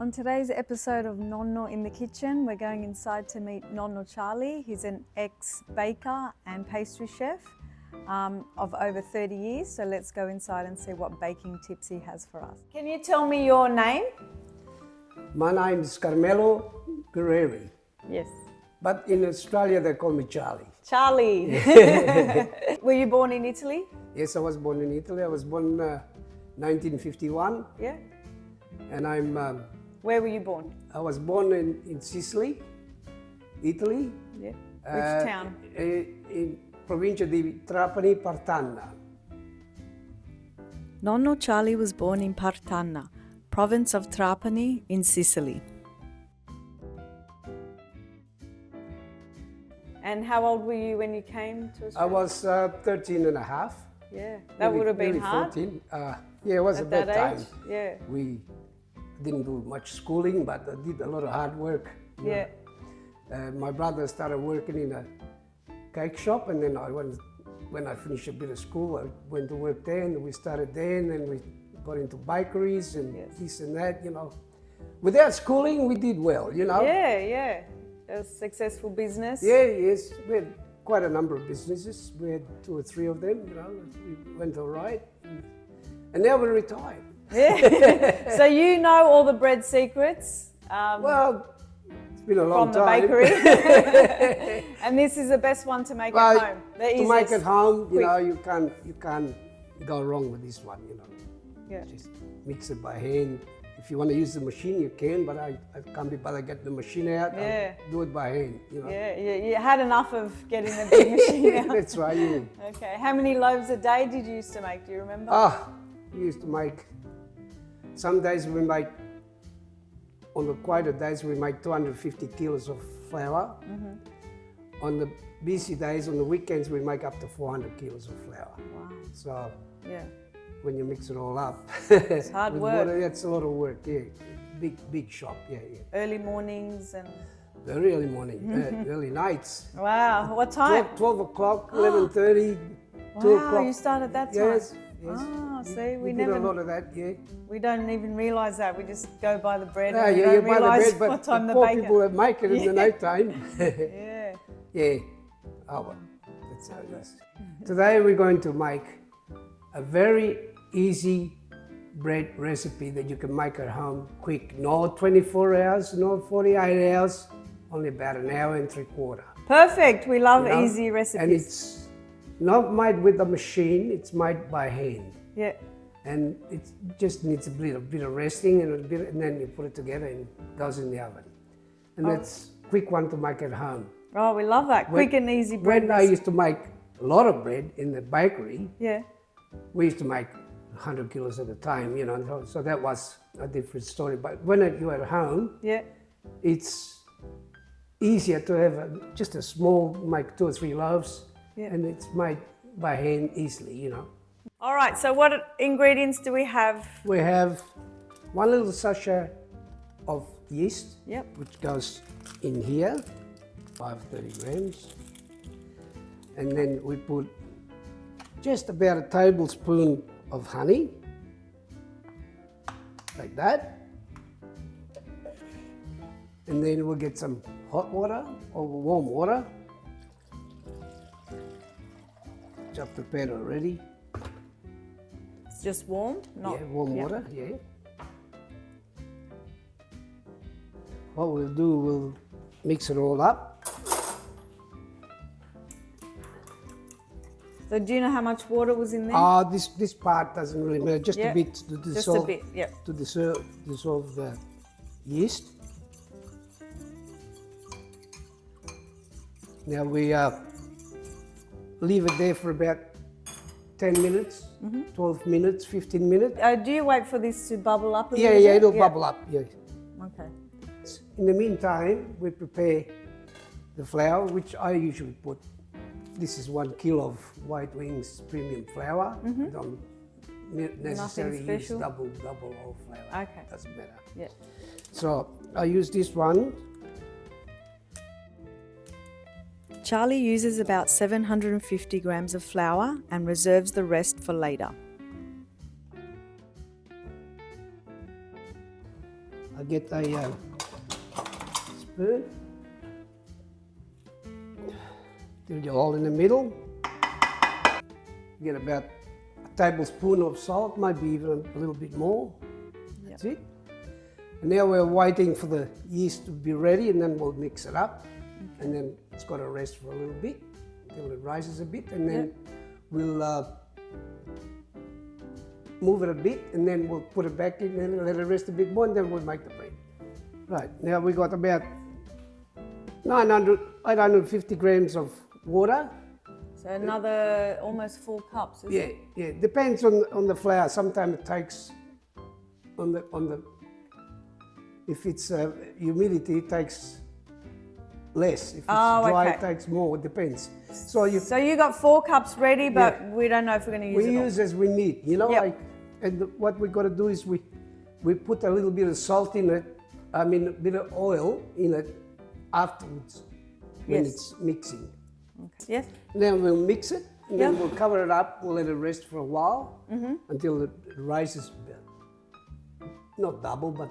On today's episode of Nonno in the Kitchen, we're going inside to meet Nonno Charlie. He's an ex-baker and pastry chef of over 30 years. So let's go inside and see what baking tips he has for us. Can you tell me your name? My name is Carmelo Gerardi, Yes. but in Australia they call me Charlie. Charlie. Were you born in Italy? Yes, I was born in Italy. I was born 1951, Yeah. and Where were you born? I was born in Sicily, Italy. Yeah. Which town? In provincia di Trapani, Partanna. Nonno Charlie was born in Partanna, province of Trapani in Sicily. And how old were you when you came to Australia? I was 13 and a half. Yeah, that would have been nearly hard 14. Yeah, it was at a that bad time. age. Yeah, We didn't do much schooling, but I did a lot of hard work. you yeah, know. My brother started working in a cake shop, and then when I finished a bit of school, I went to work there, and we started there, and then we got into bakeries and Yes. this and that, Without schooling, we did well, yeah. A successful business. Yeah, yes, we had quite a number of businesses. We had 2 or 3 of them, we went all right. And now we're retired. Yeah. So you know all the bread secrets Well, it's been a long from the time. bakery. And this is the best one to make at home. The To make easiest. at home, quick. you can't go wrong with this one, Yeah. Just mix it by hand. If you want to use the machine, you can, but I can't be bothered get the machine out. Yeah. I'll do it by hand, Yeah, you had enough of getting the big machine out. That's right, yeah. Okay, how many loaves a day did you used to make? Do you remember? We used to make, some days we make, on the quieter days, we make 250 kilos of flour. Mm-hmm. On the busy days, on the weekends, we make up to 400 kilos of flour. Wow. So Yeah. when you mix it all up, It's hard with work. water, that's a lot of work, yeah. Big shop, yeah. Early mornings and Very early morning, early nights. wow, what time? 12 o'clock, 11:30, 2 Wow, o'clock. you start at that time. Yes, yes. Ah, see, we did never. a lot of that, yeah. We don't even realise that. We just go by the bread Yeah, and we you don't buy the realise bread, but what time the the poor baker. people that make it in the night time. Yeah. Yeah. Oh, well, that's how it is. Today we're going to make a very easy bread recipe that you can make at home quick. No 24 hours, no 48 hours, only about an hour and 3/4. Perfect. We love You know? easy recipes. And it's not made with a machine, it's made by hand. Yeah. And it just needs a bit of resting and then you put it together and it goes in the oven. And that's a quick one to make at home. Oh, we love that. Quick and easy bread. When I used to make a lot of bread in the bakery, Yeah. we used to make 100 kilos at a time, so that was a different story. But when you're at home, Yeah. it's easier to have just a small, make 2 or 3 loaves, Yeah. and it's made by hand easily, All right. So what ingredients do we have? We have 1 little sachet of yeast, Yep. which goes in here, 530 grams. And then we put just about a tablespoon of honey, like that. And then we'll get some hot water or warm water. Which I've prepared already. It's just warm. Not. Yeah, warm yeah. water, yeah. What we'll do, we'll mix it all up. So do you know how much water was in there? This part doesn't really matter, just Yeah. a bit to dissolve. Just a bit. Yeah. To dissolve the yeast. Now we leave it there for about 10 minutes, 12 minutes, 15 minutes. Do you wait for this to bubble up a Yeah, little bit? it'll bubble up. Yeah. Okay. In the meantime, we prepare the flour, which I usually put. This is 1 kilo of White Wings premium flour. Don't necessarily use special? double all flour. Okay. Doesn't matter. Yeah. So I use this one. Charlie uses about 750 grams of flour and reserves the rest for later. I get a spoon. Drill your hole in the middle. Get about a tablespoon of salt, maybe even a little bit more. That's it. And now we're waiting for the yeast to be ready, and then we'll mix it up. Okay. And then it's got to rest for a little bit until it rises a bit, and then we'll move it a bit, and then we'll put it back in and let it rest a bit more, and then we'll make the bread. Right, now we got about 850 grams of water. So another almost 4 cups, is it? Yeah, depends on the flour. Sometimes it takes, if it's humidity, it takes less. If it's dry, it takes more, it depends. So you got 4 cups ready, but we don't know if we're going to use it. We use as we need, you know, and what we got to do is we put a little bit of salt in it, a bit of oil in it afterwards when it's mixing. Okay. Yes. Then we'll mix it, and then we'll cover it up. We'll let it rest for a while until it rises, not double, but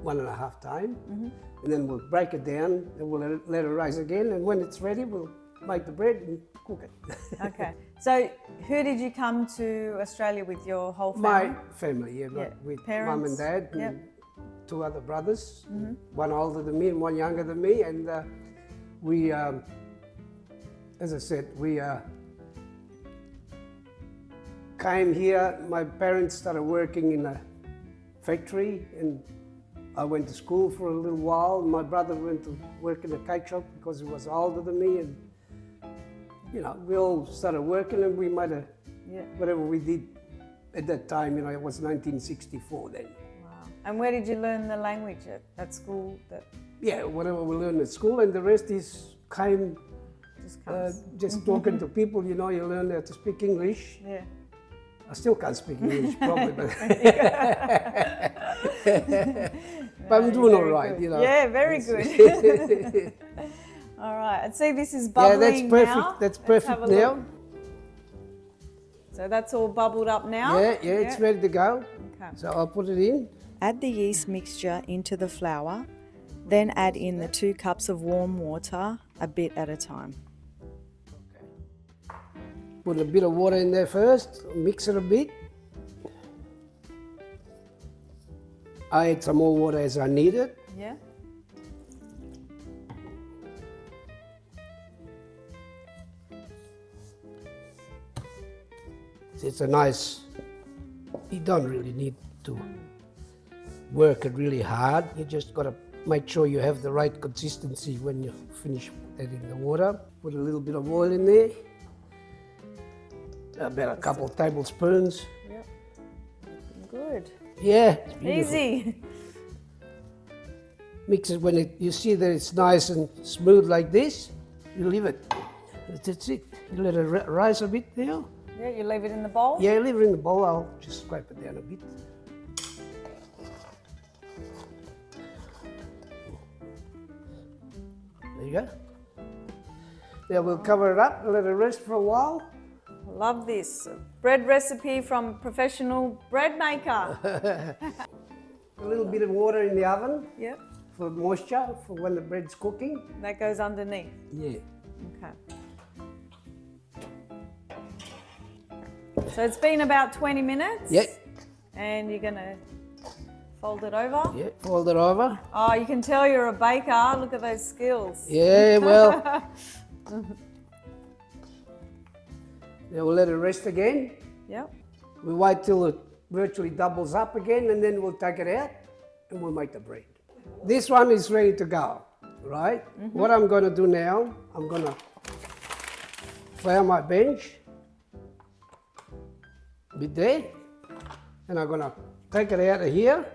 1.5 times. And then we'll break it down, and we'll let it rise again. And when it's ready, we'll make the bread and cook it. Okay. So who did you come to Australia with, your whole family? My family, with parents, mum and dad, and 2 other brothers, one older than me and one younger than me. And we, as I said, we came here. My parents started working in a factory, and I went to school for a little while. My brother went to work in a cake shop because he was older than me, and you know, we all started working, and we made whatever we did at that time. You know, it was 1964 then. Wow! And where did you learn the language at school? Yeah, whatever we learned at school, and the rest came just talking to people. You know, you learn how to speak English. Yeah. I still can't speak English, probably, but I'm doing all right, you know. Yeah, very good. All right, and see, this is bubbling now. Yeah, that's perfect. Now. That's perfect now. So that's all bubbled up now? Yeah, it's ready to go. Okay. So I'll put it in. Add the yeast mixture into the flour, then add in the 2 cups of warm water, a bit at a time. Put a bit of water in there first, mix it a bit. I add some more water as I need it. Yeah. It's a nice, you don't really need to work it really hard. You just got to make sure you have the right consistency when you finish adding the water. Put a little bit of oil in there. About a couple of tablespoons. Yep. Good. Yeah. Easy. Mix it when you see that it's nice and smooth like this. You leave it. That's it. You let it rise a bit now. Yeah, you leave it in the bowl? Yeah, leave it in the bowl. I'll just scrape it down a bit. There you go. Now we'll cover it up and let it rest for a while. Love this. Bread recipe from professional bread maker. A little bit of water in the oven. Yep. For moisture, for when the bread's cooking. That goes underneath? Yeah. Okay. So it's been about 20 minutes? Yep. And you're going to fold it over? Yeah, fold it over. Oh, you can tell you're a baker. Look at those skills. Yeah, well. Then we'll let it rest again. Yep. We'll wait till it virtually doubles up again, and then we'll take it out and we'll make the bread. This one is ready to go, right? What I'm going to do now, I'm going to flour my bench a bit there, and I'm going to take it out of here.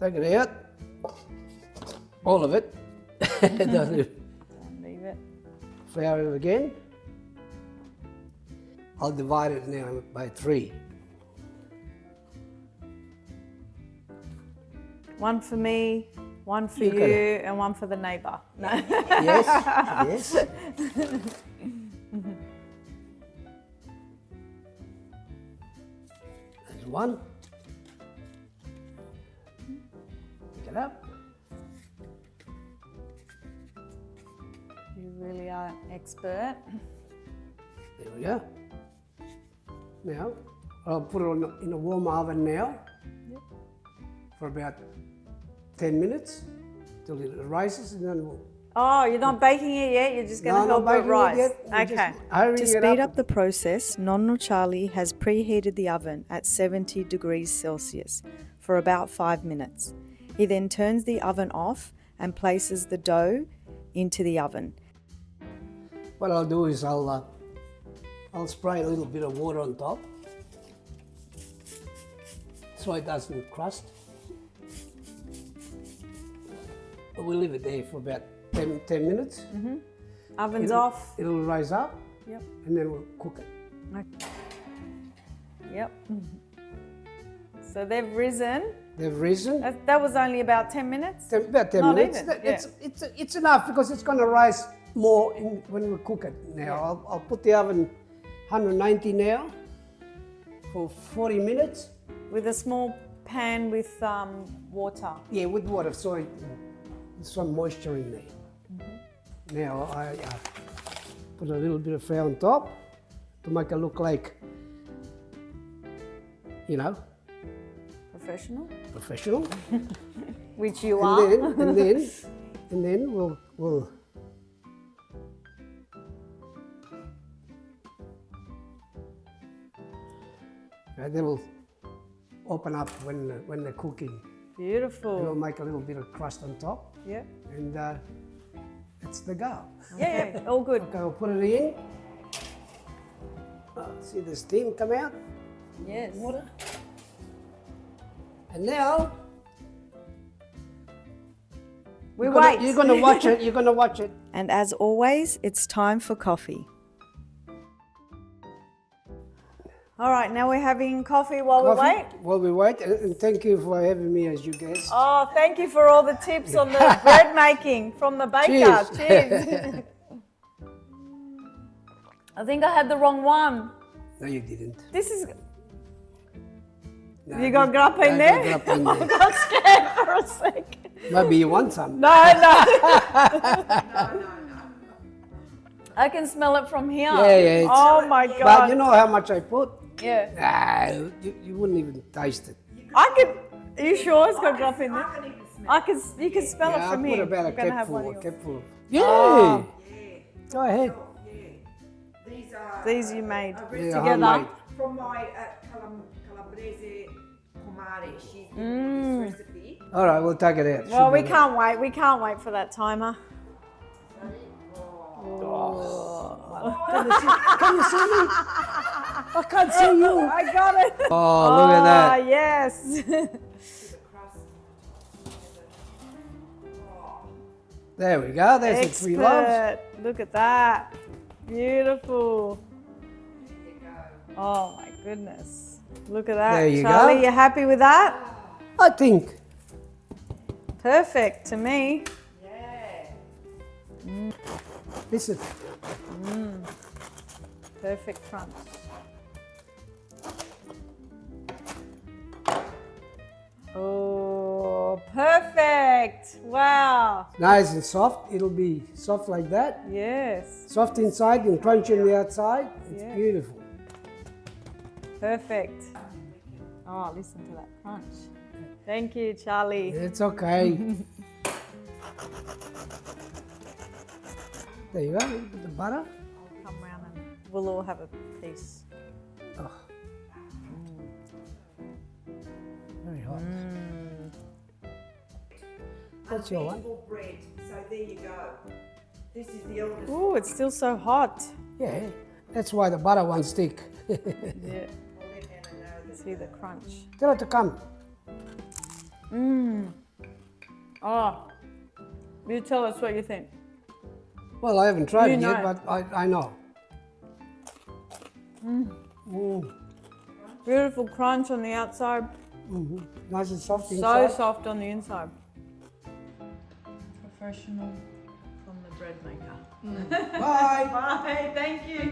Take it out, all of it. Don't leave it. Flour it again. I'll divide it now by 3. One for me, one for you, and one for the neighbour. No. Yes, yes. There's one. Pick it up. You really are an expert. There we go. Now, I'll put it in a warm oven now for about 10 minutes till it rises, and then we'll... Oh, you're not baking it yet? You're just going to help it rise? Okay. To speed up the process, Nonno Charlie has preheated the oven at 70 degrees Celsius for about 5 minutes. He then turns the oven off and places the dough into the oven. What I'll do is I'll spray a little bit of water on top so it doesn't crust. We'll leave it there for about 10 minutes. Mm-hmm. Oven's off. It'll rise up. Yep. And then we'll cook it. Okay. Yep. So they've risen. They've risen. That was only about 10 minutes? About 10 Not minutes. Even. It's enough because it's going to rise more when we cook it. Now Yeah. I'll put the oven 190 now for 40 minutes. With a small pan with water. Yeah, with water, so there's some moisture in there. Mm-hmm. Now I put a little bit of flour on top to make it look like, you know, Professional? professional. Which you are. And then we'll and then we'll open up when they're cooking. Beautiful. We'll make a little bit of crust on top, Yeah. and that's the go. Yeah, all good. Okay, we'll put it in. See the steam come out? Yes. Water. And now We wait. You're gonna watch it. You're gonna watch it. And as always, it's time for coffee. All right, now we're having coffee while we wait. While we wait, and thank you for having me as your guest. Oh, thank you for all the tips on the bread making from the baker. Cheers. Cheers. I think I had the wrong one. No, you didn't. This is. No, You got grappa in there? I got grappa in I there. got scared for a second. Maybe you want some. No. I can smell it from here. Yeah, it's- Oh my God. But you know how much I put? Yeah. Nah, you wouldn't even taste it. I could. Are you sure it's got grappa in there? I can. You can smell it Yeah, from I here. put about a I'm gonna have one of cupful. A yours. cupful. Yeah. Oh. Go ahead. These are These you made Yeah, together. homemade. from my Calabrese Comare. She's given me this recipe. All right, we'll take it out. Well, we Should be- can't wait. We can't wait for that timer. Can you see me? I can't see you. I got it. Oh, look at that. Ah, yes. To the crust. There we go. There's the three loaves. Expert. Look at that. Beautiful. There you go. Oh my goodness. Look at that. There you Charlie, go. you happy with that? I think. Perfect to me. Yeah. Listen. Perfect crunch. Oh, perfect. Wow. Nice and soft. It'll be soft like that. Yes. Soft inside and crunchy on the outside. It's Yeah. beautiful. Perfect. Oh, listen to that crunch. Thank you, Charlie. It's okay. There you go. Put the butter. Come round and we'll all have a piece. Oh. Very hot. That's your one. Vegetable bread. So there you go. This is the eldest. Oh, it's still so hot. Yeah, that's why the butter won't stick. Yeah. I'll let Hannah know that. See the crunch. Tell her to come. Oh, you tell us what you think. Well, I haven't tried You it yet, know. but I know. Beautiful crunch on the outside, Nice and soft so inside. soft on the inside. Professional from the bread maker. Bye. Bye, thank you.